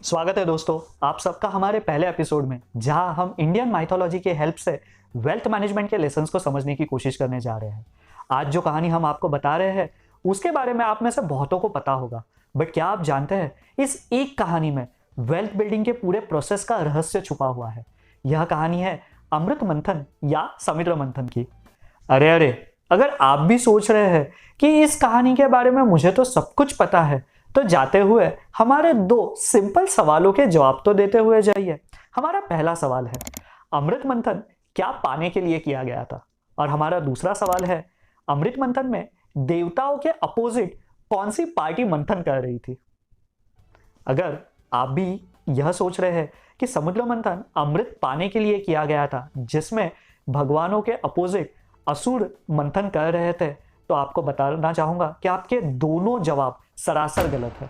स्वागत है दोस्तों आप सबका हमारे पहले एपिसोड में, जहां हम इंडियन माइथोलॉजी के हेल्प से वेल्थ मैनेजमेंट के लेसन्स को समझने की कोशिश करने जा रहे हैं। आज जो कहानी हम आपको बता रहे हैं उसके बारे में आप में से बहुतों को पता होगा, बट क्या आप जानते हैं इस एक कहानी में वेल्थ बिल्डिंग के पूरे प्रोसेस का रहस्य छुपा हुआ है। यह कहानी है अमृत मंथन या समुद्र मंथन की। अरे अरे, अगर आप भी सोच रहे हैं कि इस कहानी के बारे में मुझे तो सब कुछ पता है, तो जाते हुए हमारे दो सिंपल सवालों के जवाब तो देते हुए जाइए। हमारा पहला सवाल है, अमृत मंथन क्या पाने के लिए किया गया था? और हमारा दूसरा सवाल है, अमृत मंथन में देवताओं के अपोजिट कौन सी पार्टी मंथन कर रही थी? अगर आप भी यह सोच रहे हैं कि समुद्र मंथन अमृत पाने के लिए किया गया था, जिसमें भगवानों के अपोजिट असुर मंथन कर रहे थे, तो आपको बताना चाहूंगा कि आपके दोनों जवाब सरासर गलत है।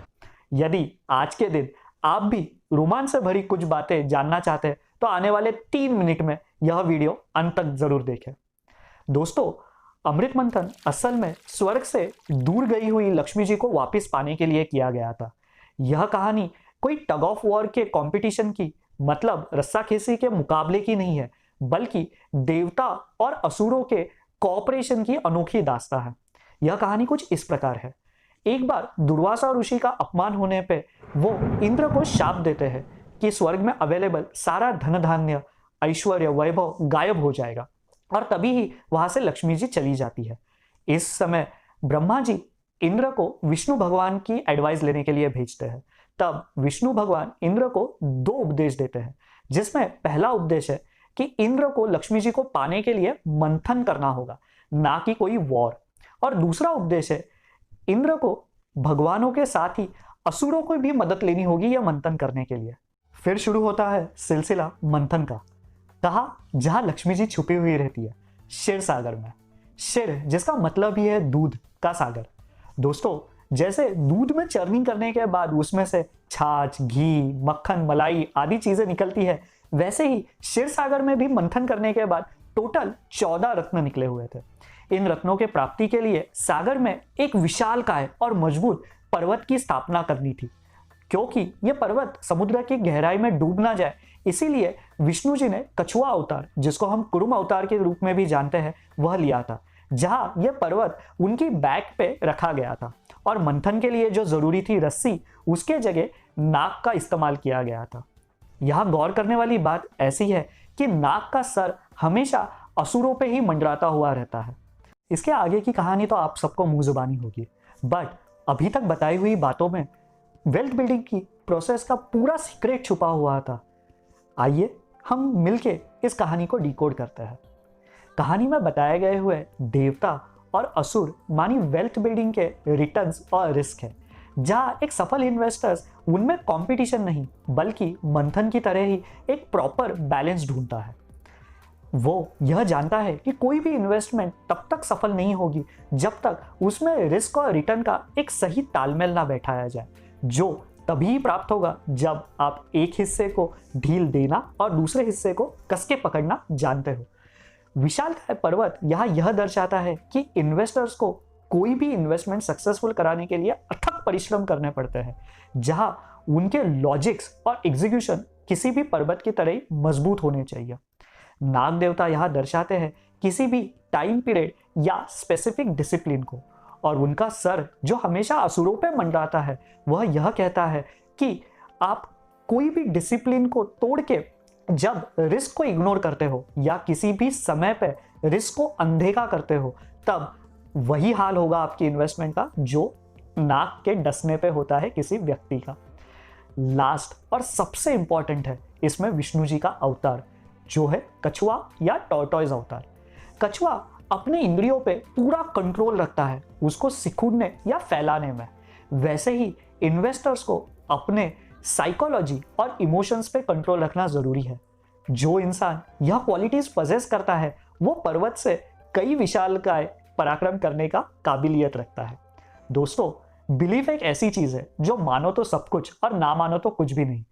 यदि आज के दिन आप भी रोमांच से भरी कुछ बातें जानना चाहते हैं, तो आने वाले 3 मिनट में यह वीडियो अंत तक जरूर देखें। दोस्तों, अमृत मंथन असल में स्वर्ग से दूर गई हुई लक्ष्मी जी को वापस पाने के लिए किया गया था। यह कहानी कोई टग ऑफ वॉर के कंपटीशन की, मतलब रस्साखेसी के मुकाबले की नहीं है, बल्कि देवता और असुरों के कोऑपरेशन की अनोखी दास्तां है। यह कहानी कुछ इस प्रकार है। एक बार दुर्वासा ऋषि का अपमान होने पे वो इंद्र को शाप देते हैं कि स्वर्ग में अवेलेबल सारा धन धान्य, ऐश्वर्य, वैभव गायब हो जाएगा, और तभी ही वहां से लक्ष्मी जी चली जाती है। इस समय ब्रह्मा जी इंद्र को विष्णु भगवान की एडवाइस लेने के लिए भेजते हैं। तब विष्णु भगवान इंद्र को 2 उपदेश देते हैं, जिसमें पहला उपदेश है कि इंद्र को लक्ष्मी जी को पाने के लिए मंथन करना होगा, ना कि कोई वॉर। और दूसरा उपदेश है, इंद्र को भगवानों के साथ ही असुरों को भी मदद लेनी होगी यह मंथन करने के लिए। फिर शुरू होता है सिलसिला मंथन का। कहा जहां लक्ष्मी जी छुपी हुई रहती है, क्षीर सागर में। क्षीर जिसका मतलब ही है दूध का सागर। दोस्तों, जैसे दूध में चर्निंग करने के बाद उसमें से छाछ, घी, मक्खन, मलाई आदि चीजें निकलती है, वैसे ही क्षीर सागर में भी मंथन करने के बाद टोटल 14 रत्न निकले हुए थे। इन रत्नों के प्राप्ति के लिए सागर में एक विशालकाय और मजबूत पर्वत की स्थापना करनी थी। क्योंकि यह पर्वत समुद्र की गहराई में डूब ना जाए, इसीलिए विष्णु जी ने कछुआ अवतार, जिसको हम कुरुम अवतार के रूप में भी जानते हैं, वह लिया था, जहां यह पर्वत उनकी बैक पे रखा गया था। और मंथन के लिए जो जरूरी थी रस्सी, उसके जगह नाग का इस्तेमाल किया गया था। यहां गौर करने वाली बात ऐसी है कि नाग का सर हमेशा असुरों पे ही मंडराता हुआ रहता है। इसके आगे की कहानी तो आप सबको मुंह जुबानी होगी, बट अभी तक बताई हुई बातों में वेल्थ बिल्डिंग की प्रोसेस का पूरा सीक्रेट छुपा हुआ था। आइए हम मिलके इस कहानी को डिकोड करते हैं। कहानी में बताए गए हुए देवता और असुर मानी वेल्थ बिल्डिंग के रिटर्न्स और रिस्क है, जहां एक सफल इन्वेस्टर्स उनमें कंपटीशन नहीं, बल्कि मंथन की तरह ही एक प्रॉपर बैलेंस ढूंढता है। वो यह जानता है कि कोई भी इन्वेस्टमेंट तब तक सफल नहीं होगी जब तक उसमें रिस्क और रिटर्न का एक सही तालमेल ना बैठाया जाए, जो तभी प्राप्त होगा जब आप एक हिस्से को ढील देना और दूसरे हिस्से को कसके पकड़ना जानते हो। विशालकाय पर्वत यहाँ यह दर्शाता है कि इन्वेस्टर्स को कोई भी इन्वेस्टमेंट सक्सेसफुल कराने के लिए अथक परिश्रम करने पड़ते हैं, जहां उनके लॉजिक्स और एग्जीक्यूशन किसी भी पर्वत की तरह मजबूत होने चाहिए। नाग देवता यहाँ दर्शाते हैं किसी भी टाइम पीरियड या स्पेसिफिक डिसिप्लिन को, और उनका सर जो हमेशा असुरों पे मंडराता है, वह यह कहता है कि आप कोई भी डिसिप्लिन को तोड़ के जब रिस्क को इग्नोर करते हो या किसी भी समय पे रिस्क को अनदेखा करते हो, तब वही हाल होगा आपकी इन्वेस्टमेंट का जो नाक के डसने पे होता है किसी व्यक्ति का। लास्ट और सबसे इंपॉर्टेंट है इसमें विष्णु जी का अवतार, जो है कछुआ या टॉर्टॉइज अवतार। कछुआ अपने इंद्रियों पे पूरा कंट्रोल रखता है उसको सिकुड़ने या फैलाने में। वैसे ही इन्वेस्टर्स को अपने साइकोलॉजी और इमोशंस पे कंट्रोल रखना जरूरी है। जो इंसान यह क्वालिटीज पजेस करता है, वो पर्वत से कई विशालकाय पराक्रम करने का काबिलियत रखता है। दोस्तों, बिलीफ एक ऐसी चीज है जो मानो तो सब कुछ और ना मानो तो कुछ भी नहीं।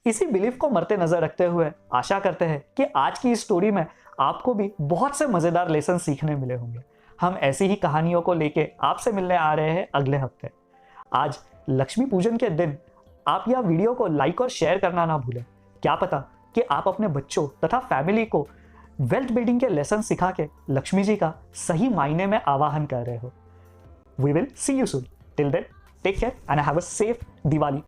इसी बिलीफ को मरते नजर रखते हुए आशा करते हैं कि आज की इस स्टोरी में आपको भी बहुत से मजेदार लेसन सीखने मिले होंगे। हम ऐसी ही कहानियों को लेके आपसे मिलने आ रहे हैं अगले हफ्ते। आज लक्ष्मी पूजन के दिन आप यह वीडियो को लाइक और शेयर करना ना भूलें। क्या पता कि आप अपने बच्चों तथा फैमिली को वेल्थ बिल्डिंग के लेसन सिखा के लक्ष्मी जी का सही मायने में आवाहन कर रहे हो। We will see you soon. Till then, take care and have a safe Diwali.